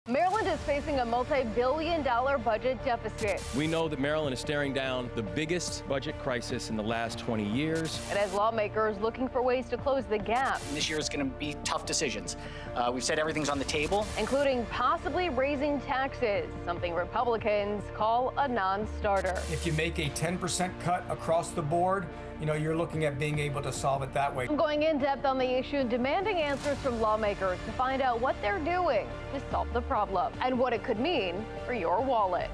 Maryland is facing a multi-billion-dollar budget deficit. We know that Maryland is staring down the biggest budget crisis in the last 20 years. It has lawmakers looking for ways to close the gap. This year is going to be tough decisions. We've said everything's on the table, Including possibly raising taxes, something Republicans call a non-starter. If you make a 10% cut across the board, you're looking at being able to solve it that way. I'm going in depth on the issue and demanding answers from lawmakers to find out what they're doing to solve the problem and what it could mean for your wallet.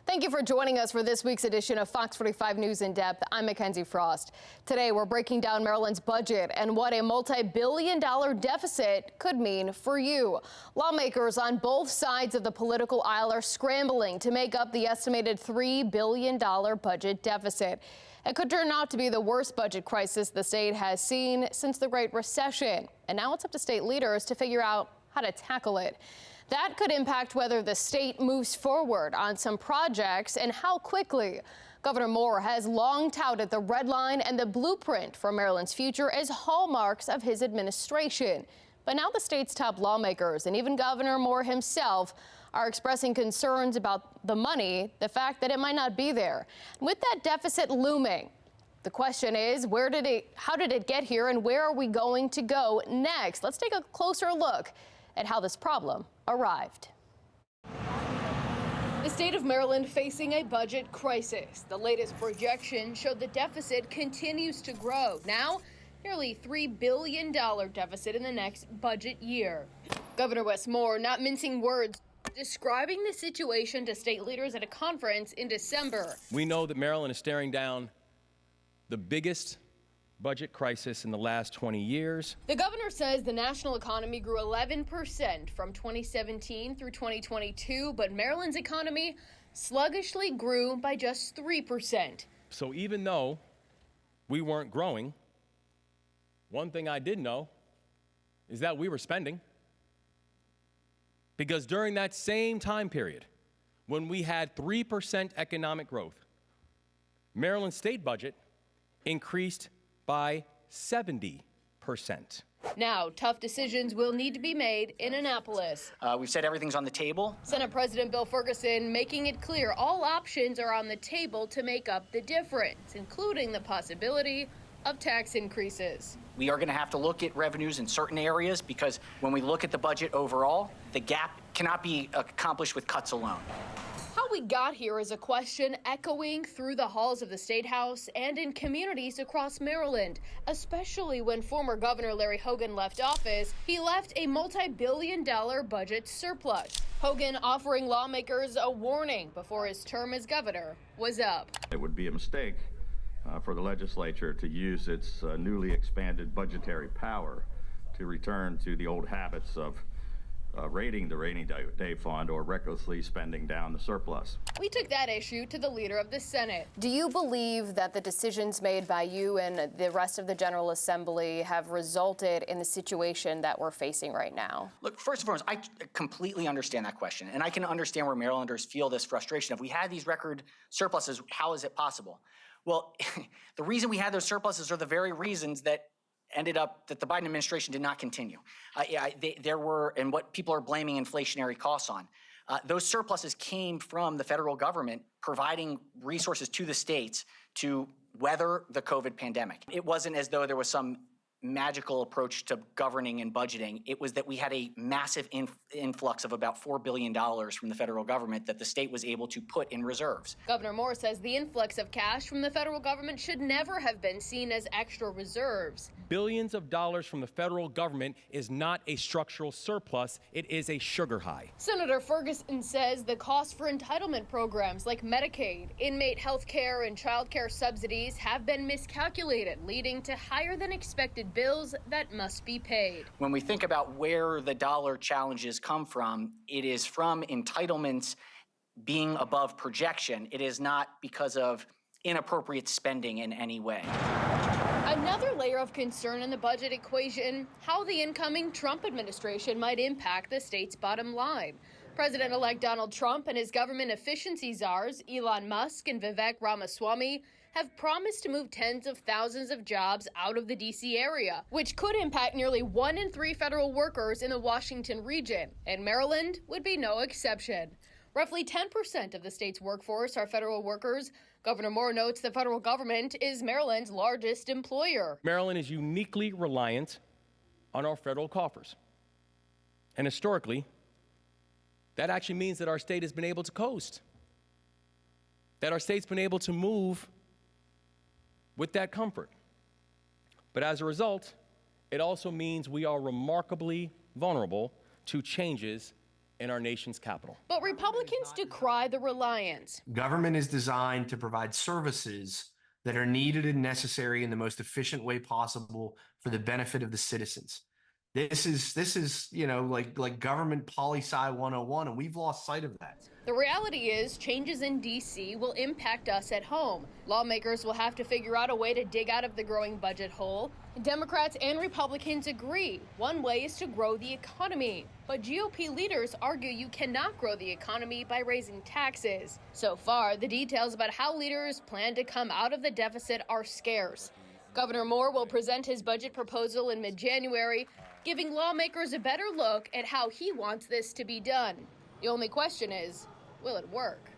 Thank you for joining us for this week's edition of Fox 45 News In Depth. I'm Mikenzie Frost. Today, we're breaking down Maryland's budget and what a multi-billion-dollar deficit could mean for you. Lawmakers on both sides of the political aisle are scrambling to make up the estimated $3 billion budget deficit. It could turn out to be the worst budget crisis the state has seen since the Great Recession. And now it's up to state leaders to figure out how to tackle it. That could impact whether the state moves forward on some projects and how quickly. Governor Moore has long touted the red line and the blueprint for Maryland's future as hallmarks of his administration. But now the state's top lawmakers and even Governor Moore himself are expressing concerns about the money, the fact that it might not be there. With that deficit looming, the question is, how did it get here and where are we going to go next? Let's take a closer look at how this problem arrived. The state of Maryland facing a budget crisis. The latest projection showed the deficit continues to grow. Now, nearly $3 billion deficit in the next budget year. Governor Wes Moore, not mincing words, describing the situation to state leaders at a conference in December. We know that Maryland is staring down the biggest budget crisis in the last 20 years. The governor says the national economy grew 11% from 2017 through 2022, but Maryland's economy sluggishly grew by just 3%. So even though we weren't growing, one thing I did know is that we were spending. Because during that same time period, when we had 3% economic growth, Maryland's state budget increased by 70%. Now, tough decisions will need to be made in Annapolis. We've said everything's on the table. Senate President Bill Ferguson making it clear all options are on the table to make up the difference, including the possibility of tax increases. We are going to have to look at revenues in certain areas because when we look at the budget overall, the gap cannot be accomplished with cuts alone. How we got here is a question echoing through the halls of the State House and in communities across Maryland, especially when former Governor Larry Hogan left office. He left a multi-billion-dollar budget surplus. Hogan offering lawmakers a warning before his term as governor was up. It would be a mistake for the legislature to use its newly expanded budgetary power to return to the old habits of raiding the rainy day fund or recklessly spending down the surplus. We took that issue to the leader of the Senate. Do you believe that the decisions made by you and the rest of the General Assembly have resulted in the situation that we're facing right now? Look, first and foremost, I completely understand that question, and I can understand where Marylanders feel this frustration. If we had these record surpluses, how is it possible? Well, the reason we had those surpluses are the very reasons that ended up that the Biden administration did not continue. There were, and what people are blaming inflationary costs on, those surpluses came from the federal government providing resources to the states to weather the COVID pandemic. It wasn't as though there was some magical approach to governing and budgeting. It was that we had a massive influx of about $4 billion from the federal government that the state was able to put in reserves. Governor Moore says the influx of cash from the federal government should never have been seen as extra reserves. Billions of dollars from the federal government is not a structural surplus, it is a sugar high. Senator Ferguson says the cost for entitlement programs like Medicaid, inmate health care, and child care subsidies have been miscalculated, leading to higher than expected bills that must be paid. When we think about where the dollar challenges come from, it is from entitlements being above projection. It is not because of inappropriate spending in any way. Another layer of concern in the budget equation, how the incoming Trump administration might impact the state's bottom line. President-elect Donald Trump and his government efficiency czars, Elon Musk and Vivek Ramaswamy, have promised to move tens of thousands of jobs out of the D.C. area, which could impact nearly 1 in 3 federal workers in the Washington region, and Maryland would be no exception. Roughly 10% of the state's workforce are federal workers. Governor Moore notes the federal government is Maryland's largest employer. Maryland is uniquely reliant on our federal coffers. And historically, that actually means that our state has been able to coast, that our state's been able to move with that comfort. But as a result, it also means we are remarkably vulnerable to changes in our nation's capital. But Republicans decry the reliance. Government is designed to provide services that are needed and necessary in the most efficient way possible for the benefit of the citizens. This is, like government poli-sci 101, and we've lost sight of that. The reality is changes in D.C. will impact us at home. Lawmakers will have to figure out a way to dig out of the growing budget hole. Democrats and Republicans agree. One way is to grow the economy. But GOP leaders argue you cannot grow the economy by raising taxes. So far, the details about how leaders plan to come out of the deficit are scarce. Governor Moore will present his budget proposal in mid-January, giving lawmakers a better look at how he wants this to be done. The only question is, will it work?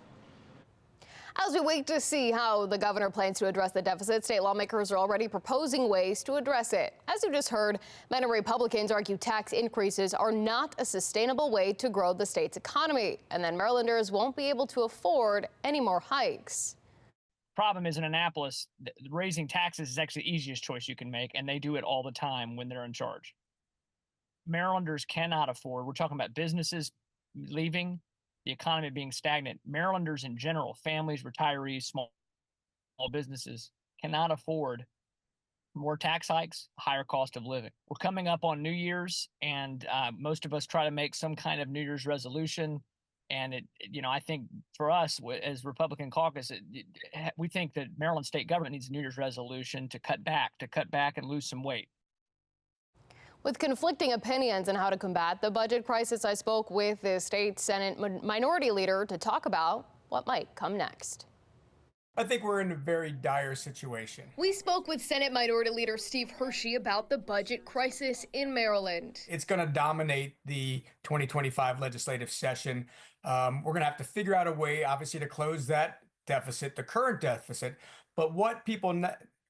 As we wait to see how the governor plans to address the deficit, state lawmakers are already proposing ways to address it. As you just heard, many Republicans argue tax increases are not a sustainable way to grow the state's economy, and then Marylanders won't be able to afford any more hikes. Problem is, in Annapolis, raising taxes is actually the easiest choice you can make, and they do it all the time when they're in charge. Marylanders cannot afford, we're talking about businesses leaving, the economy being stagnant. Marylanders in general, families, retirees, small businesses, cannot afford more tax hikes, higher cost of living. We're coming up on New Year's, and most of us try to make some kind of New Year's resolution. And I think for us as Republican caucus, we think that Maryland state government needs a New Year's resolution to cut back and lose some weight. With conflicting opinions on how to combat the budget crisis, I spoke with the state Senate minority leader to talk about what might come next. I think we're in a very dire situation. We spoke with Senate Minority Leader Steve Hershey about the budget crisis in Maryland. It's going to dominate the 2025 legislative session. We're going to have to figure out a way, obviously, to close that deficit, the current deficit. But what people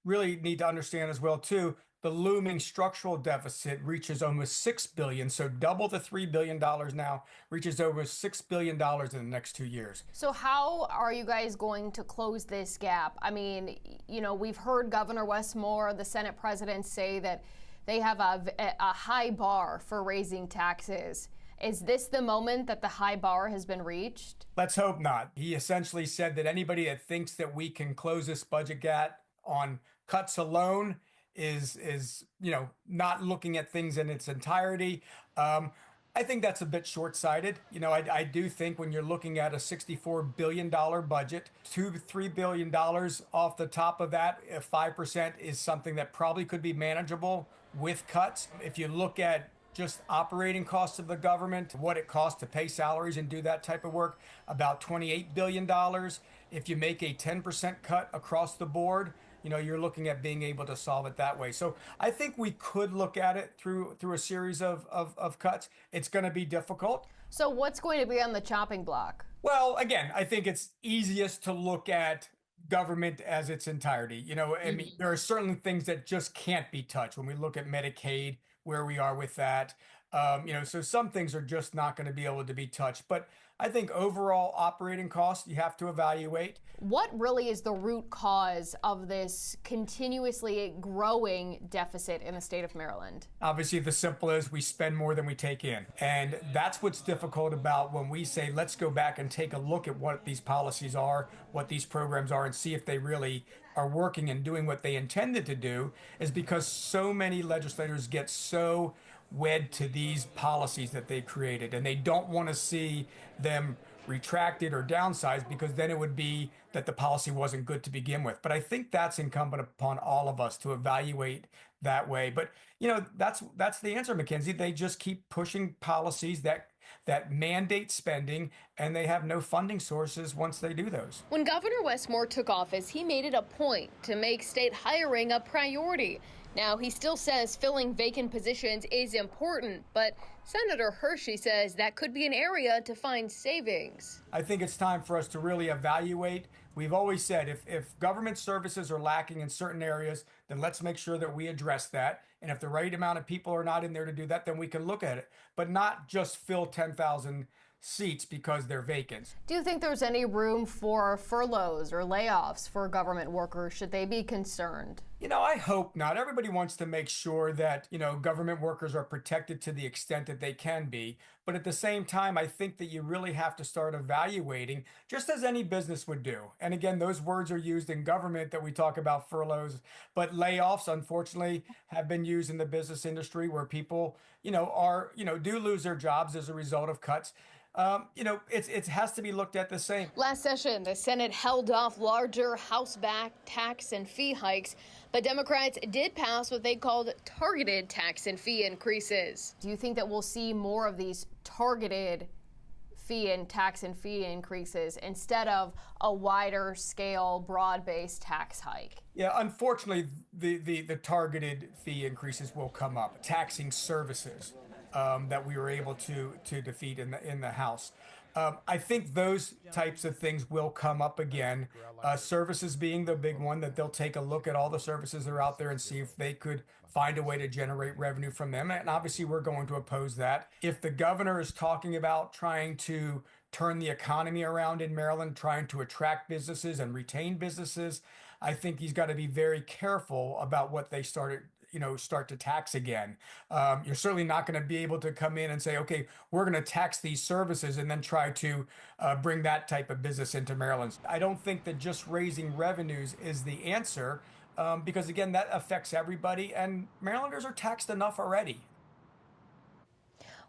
really need to understand as well, too, the looming structural deficit reaches almost $6 billion. So double the $3 billion now, reaches over $6 billion in the next 2 years. So how are you guys going to close this gap? I mean, we've heard Governor Wes Moore, the Senate president, say that they have a high bar for raising taxes. Is this the moment that the high bar has been reached? Let's hope not. He essentially said that anybody that thinks that we can close this budget gap on cuts alone is not looking at things in its entirety. I think that's a bit short-sighted. I do think when you're looking at a $64 billion budget, $2 to $3 billion off the top of that, 5% is something that probably could be manageable with cuts. If you look at just operating costs of the government, what it costs to pay salaries and do that type of work, about $28 billion. If you make a 10% cut across the board, you're looking at being able to solve it that way. So I think we could look at it through a series of cuts. It's going to be difficult. So what's going to be on the chopping block? Well, again, I think it's easiest to look at government as its entirety. I mean, there are certain things that just can't be touched. When we look at Medicaid, where we are with that, so some things are just not going to be able to be touched. But I think overall operating costs, you have to evaluate. What really is the root cause of this continuously growing deficit in the state of Maryland? Obviously, the simple is we spend more than we take in. And that's what's difficult about when we say, let's go back and take a look at what these policies are, what these programs are, and see if they really are working and doing what they intended to do, is because so many legislators get so wed to these policies that they created, and they don't want to see them retracted or downsized, because then it would be that the policy wasn't good to begin with. But I think that's incumbent upon all of us to evaluate that way. But that's the answer, Mikenzie. They just keep pushing policies that mandate spending, and they have no funding sources once they do those. When Governor Wes Moore took office, he made it a point to make state hiring a priority. Now, he still says filling vacant positions is important, but Senator Hershey says that could be an area to find savings. I think it's time for us to really evaluate. We've always said if government services are lacking in certain areas, then let's make sure that we address that. And if the right amount of people are not in there to do that, then we can look at it, but not just fill 10,000 seats because they're vacant. Do you think there's any room for furloughs or layoffs for government workers? Should they be concerned? I hope not. Everybody wants to make sure that, government workers are protected to the extent that they can be. But at the same time, I think that you really have to start evaluating, just as any business would do. And again, those words are used in government that we talk about furloughs, but layoffs, unfortunately, have been used in the business industry where people, do lose their jobs as a result of cuts. It has to be looked at the same. Last session, the Senate held off larger House-backed tax and fee hikes, but Democrats did pass what they called targeted tax and fee increases. Do you think that we'll see more of these targeted tax and fee increases instead of a wider scale, broad-based tax hike? Yeah, unfortunately, the targeted fee increases will come up. Taxing services. That we were able to defeat in the House. I think those types of things will come up again. Services being the big one, that they'll take a look at all the services that are out there and see if they could find a way to generate revenue from them. And obviously, we're going to oppose that. If the governor is talking about trying to turn the economy around in Maryland, trying to attract businesses and retain businesses, I think he's got to be very careful about what they start to tax again. You're certainly not going to be able to come in and say, okay, we're going to tax these services and then try to bring that type of business into Maryland. I don't think that just raising revenues is the answer, because again, that affects everybody, and Marylanders are taxed enough already.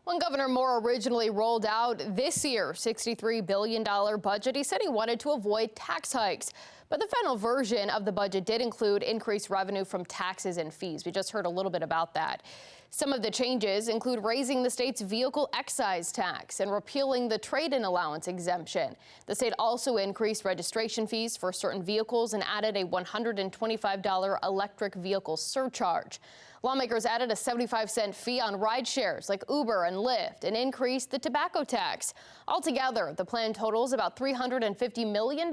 When Governor Moore originally rolled out this year's $63 billion budget, he said he wanted to avoid tax hikes. But the final version of the budget did include increased revenue from taxes and fees. We just heard a little bit about that. Some of the changes include raising the state's vehicle excise tax and repealing the trade-in allowance exemption. The state also increased registration fees for certain vehicles and added a $125 electric vehicle surcharge. Lawmakers added a 75-cent fee on ride shares like Uber and Lyft and increased the tobacco tax. Altogether, the plan totals about $350 million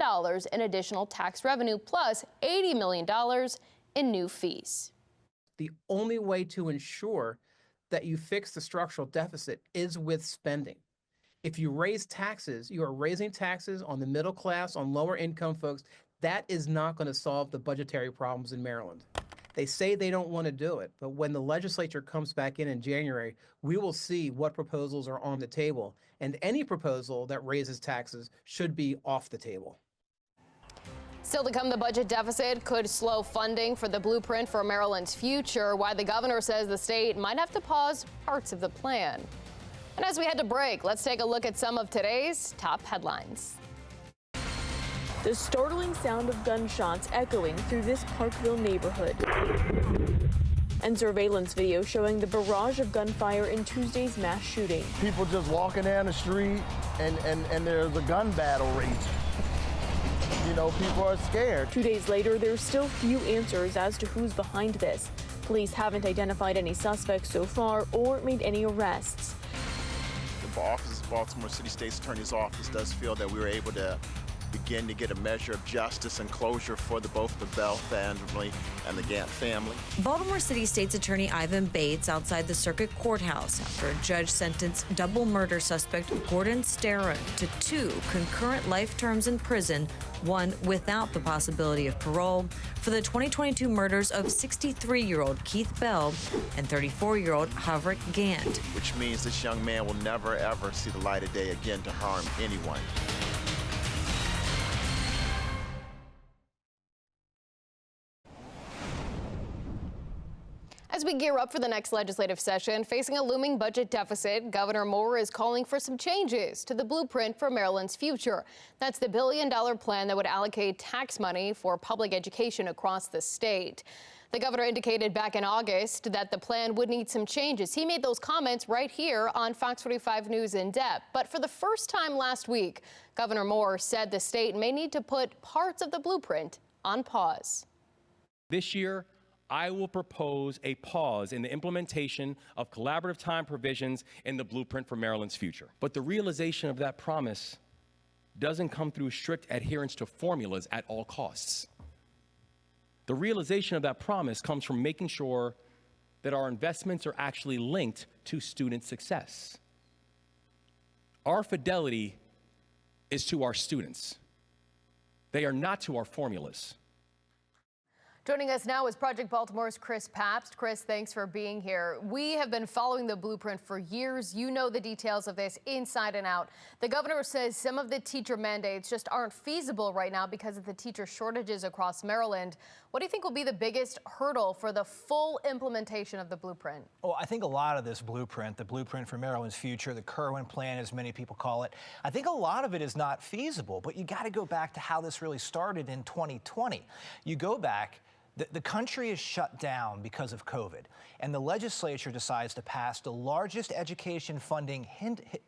in additional tax revenue plus $80 million in new fees. The only way to ensure that you fix the structural deficit is with spending. If you raise taxes, you are raising taxes on the middle class, on lower income folks. That is not going to solve the budgetary problems in Maryland. They say they don't want to do it, but when the legislature comes back in January, we will see what proposals are on the table, and any proposal that raises taxes should be off the table. Still to come, the budget deficit could slow funding for the blueprint for Maryland's future, why the governor says the state might have to pause parts of the plan. And as we head to break, let's take a look at some of today's top headlines. The startling sound of gunshots echoing through this Parkville neighborhood. And surveillance video showing the barrage of gunfire in Tuesday's mass shooting. People just walking down the street and there's a gun battle raging. People are scared. 2 days later, there's still few answers as to who's behind this. Police haven't identified any suspects so far or made any arrests. The office of Baltimore City State's Attorney's Office does feel that we were able to begin to get a measure of justice and closure for both the Bell family and the Gant family. Baltimore City State's Attorney Ivan Bates outside the circuit courthouse after a judge sentenced double murder suspect Gordon Sterron to 2 concurrent life terms in prison, one without the possibility of parole, for the 2022 murders of 63-year-old Keith Bell and 34-year-old Havrick Gant. Which means this young man will never, ever see the light of day again to harm anyone. As we gear up for the next legislative session, facing a looming budget deficit, Governor Moore is calling for some changes to the blueprint for Maryland's future. That's the billion-dollar plan that would allocate tax money for public education across the state. The governor indicated back in August that the plan would need some changes. He made those comments right here on Fox 45 News In Depth. But for the first time last week, Governor Moore said the state may need to put parts of the blueprint on pause. This year, I will propose a pause in the implementation of collaborative time provisions in the blueprint for Maryland's future. But the realization of that promise doesn't come through strict adherence to formulas at all costs. The realization of that promise comes from making sure that our investments are actually linked to student success. Our fidelity is to our students. They are not to our formulas. Joining us now is Project Baltimore's Chris Pabst. Chris, thanks for being here. We have been following the blueprint for years. You know the details of this inside and out. The governor says some of the teacher mandates just aren't feasible right now because of the teacher shortages across Maryland. What do you think will be the biggest hurdle for the full implementation of the blueprint? Well, I think a lot of this blueprint, the blueprint for Maryland's future, the Kerwin plan, as many people call it, I think a lot of it is not feasible. But you got to go back to how this really started in 2020. You go back. The country is shut down because of COVID, and the legislature decides to pass the largest education funding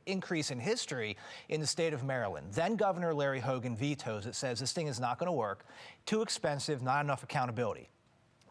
increase in history in the state of Maryland. Then Governor Larry Hogan vetoes it, says this thing is not going to work, too expensive, not enough accountability.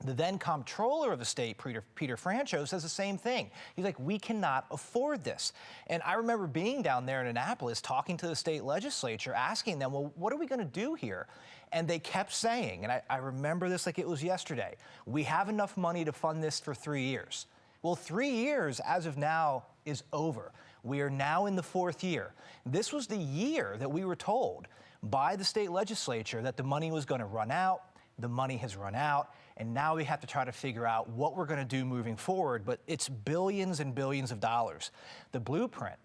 The then comptroller of the state, Peter Franchot, says the same thing. He's like, we cannot afford this. And I remember being down there in Annapolis, talking to the state legislature, asking them, well, what are we going to do here? And they kept saying, and I remember this like it was yesterday, we have enough money to fund this for 3 years. Well, 3 years as of now is over. We are now in the 4th year. This was the year that we were told by the state legislature that the money was going to run out. The money has run out, and now we have to try to figure out what we're going to do moving forward, but it's billions and billions of dollars. The blueprint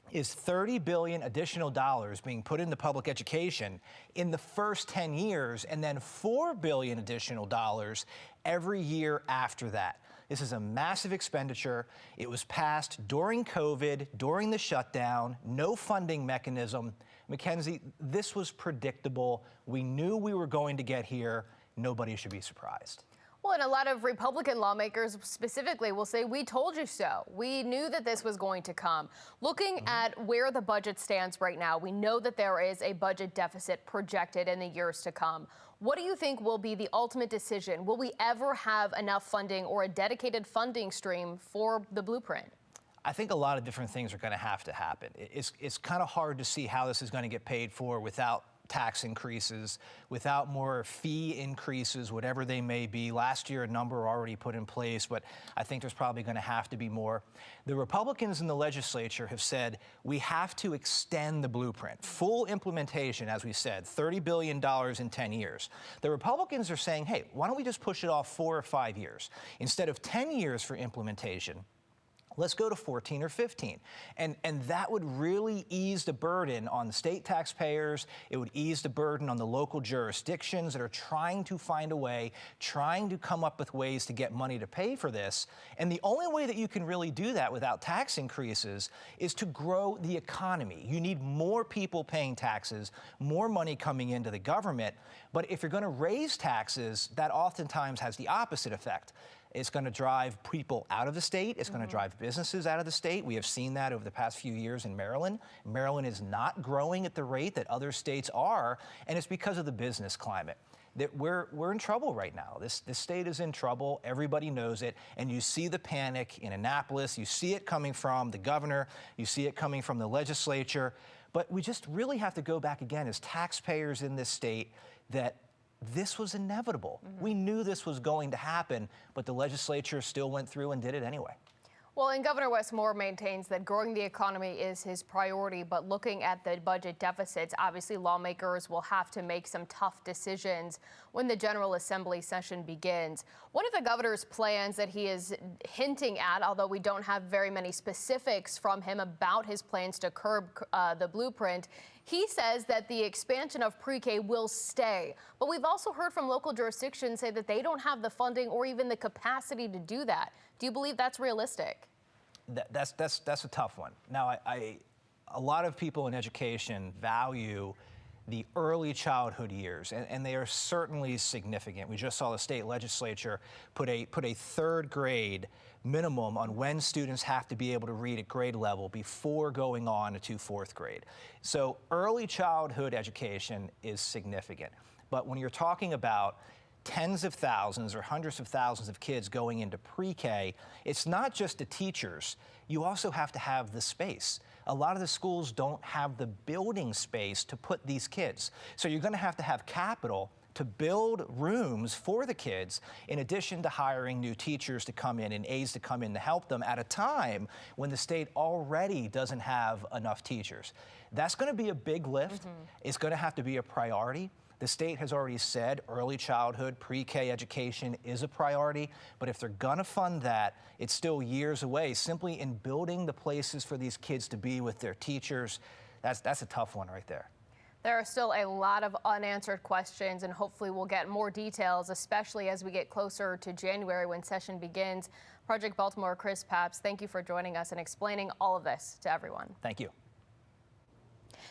is $30 billion additional dollars being put into public education in the first 10 years, and then $4 billion additional dollars every year after that. This is a massive expenditure. It was passed during COVID, during the shutdown, no funding mechanism. Mikenzie, this was predictable. We knew we were going to get here. Nobody should be surprised. Well, and a lot of Republican lawmakers specifically will say, we told you so. We knew that this was going to come. Looking at where the budget stands right now, we know that there is a budget deficit projected in the years to come. What do you think will be the ultimate decision? Will we ever have enough funding or a dedicated funding stream for the blueprint? I think a lot of different things are going to have to happen. It's kind of hard to see how this is going to get paid for without tax increases, without more fee increases, whatever they may be. Last year, a number already put in place, but I think there's probably going to have to be more. The Republicans in the legislature have said we have to extend the blueprint. Full implementation, as we said, $30 billion in 10 years. The Republicans are saying, hey, why don't we just push it off 4 or 5 years? Instead of 10 years for implementation, let's go to 14 or 15. And that would really ease the burden on the state taxpayers. It would ease the burden on the local jurisdictions that are trying to find a way, trying to come up with ways to get money to pay for this. And the only way that you can really do that without tax increases is to grow the economy. You need more people paying taxes, more money coming into the government. But if you're going to raise taxes, that oftentimes has the opposite effect. It's going to drive people out of the state. It's going to drive businesses out of the state. We have seen that over the past few years in Maryland. Maryland is not growing at the rate that other states are, and it's because of the business climate. That we're in trouble right now. This state is in trouble. Everybody knows it, and you see the panic in Annapolis. You see it coming from the governor. You see it coming from the legislature. But we just really have to go back again as taxpayers in this state that this was inevitable. We knew this was going to happen, but the legislature still went through and did it anyway. Well, and Governor Wes Moore maintains that growing the economy is his priority, but looking at the budget deficits, obviously lawmakers will have to make some tough decisions when the General Assembly session begins. One of the governor's plans that he is hinting at, although we don't have very many specifics from him about his plans to curb the blueprint, he says that the expansion of pre-K will stay. But we've also heard from local jurisdictions say that they don't have the funding or even the capacity to do that. Do you believe that's realistic? That's a tough one. Now, a lot of people in education value the early childhood years, and they are certainly significant. We just saw the state legislature put a third grade minimum on when students have to be able to read at grade level before going on to fourth grade. So early childhood education is significant. But when you're talking about tens of thousands or hundreds of thousands of kids going into pre-K, it's not just the teachers. You also have to have the space. A lot of the schools don't have the building space to put these kids. So you're going to have capital to build rooms for the kids, in addition to hiring new teachers to come in and aides to come in to help them at a time when the state already doesn't have enough teachers. That's going to be a big lift. It's going to have to be a priority. The state has already said early childhood, pre-K education is a priority, but if they're gonna fund that, it's still years away. Simply in building the places for these kids to be with their teachers, that's a tough one right there. There are still a lot of unanswered questions, and hopefully we'll get more details, especially as we get closer to January when session begins. Project Baltimore, Chris Papps, thank you for joining us and explaining all of this to everyone. Thank you.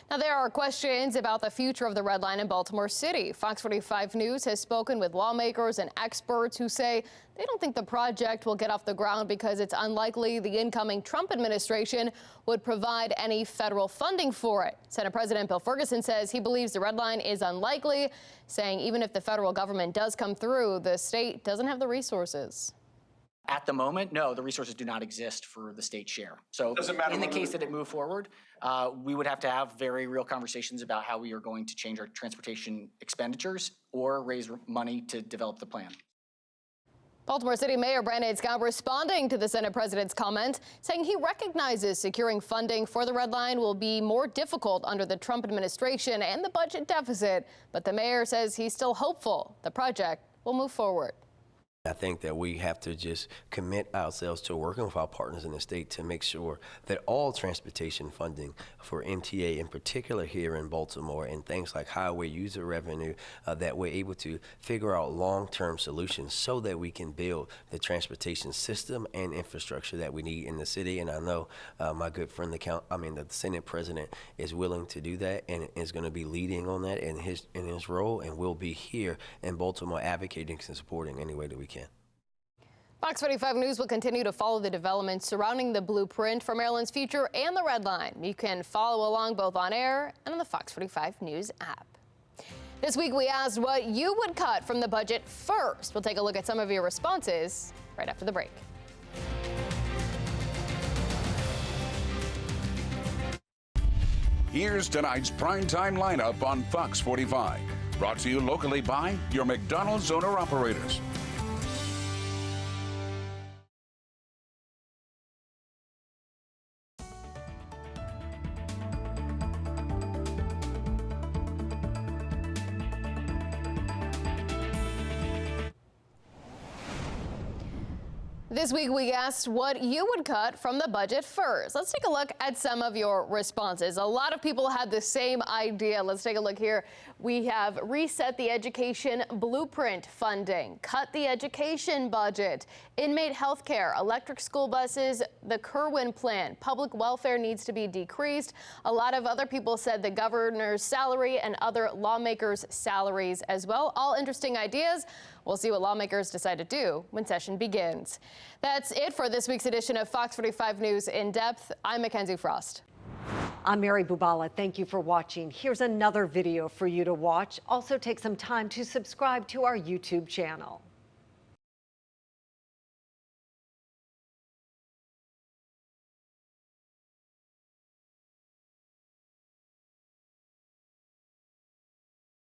Now, there are questions about the future of the Red Line in Baltimore City. Fox 45 News has spoken with lawmakers and experts who say they don't think the project will get off the ground because it's unlikely the incoming Trump administration would provide any federal funding for it. Senate President Bill Ferguson says he believes the Red Line is unlikely, saying even if the federal government does come through, the state doesn't have the resources. At the moment, no, the resources do not exist for the state share. So in the case that it moved forward, we would have to have very real conversations about how we are going to change our transportation expenditures or raise money to develop the plan. Baltimore City Mayor Brandon Scott responding to the Senate President's comment, saying he recognizes securing funding for the Red Line will be more difficult under the Trump administration and the budget deficit, but the mayor says he's still hopeful the project will move forward. I think that we have to just commit ourselves to working with our partners in the state to make sure that all transportation funding for MTA, in particular here in Baltimore, and things like highway user revenue, that we're able to figure out long-term solutions so that we can build the transportation system and infrastructure that we need in the city. And I know my good friend, the Senate President, is willing to do that and is going to be leading on that in his role, and we'll be here in Baltimore advocating and supporting any way that we can. Fox 45 News will continue to follow the developments surrounding the blueprint for Maryland's future and the Red Line. You can follow along both on air and on the Fox 45 News app. This week we asked what you would cut from the budget first. We'll take a look at some of your responses right after the break. Here's tonight's primetime lineup on Fox 45. Brought to you locally by your McDonald's owner-operators. This week we asked what you would cut from the budget first. Let's take a look at some of your responses. A lot of people had the same idea. Let's take a look here. We have reset the education blueprint funding, cut the education budget, inmate health care, electric school buses, the Kerwin plan, public welfare needs to be decreased. A lot of other people said the governor's salary and other lawmakers' salaries as well. All interesting ideas. We'll see what lawmakers decide to do when session begins. That's it for this week's edition of Fox 45 News In Depth. I'm Mikenzie Frost. I'm Mary Bubala. Thank you for watching. Here's another video for you to watch. Also take some time to subscribe to our YouTube channel.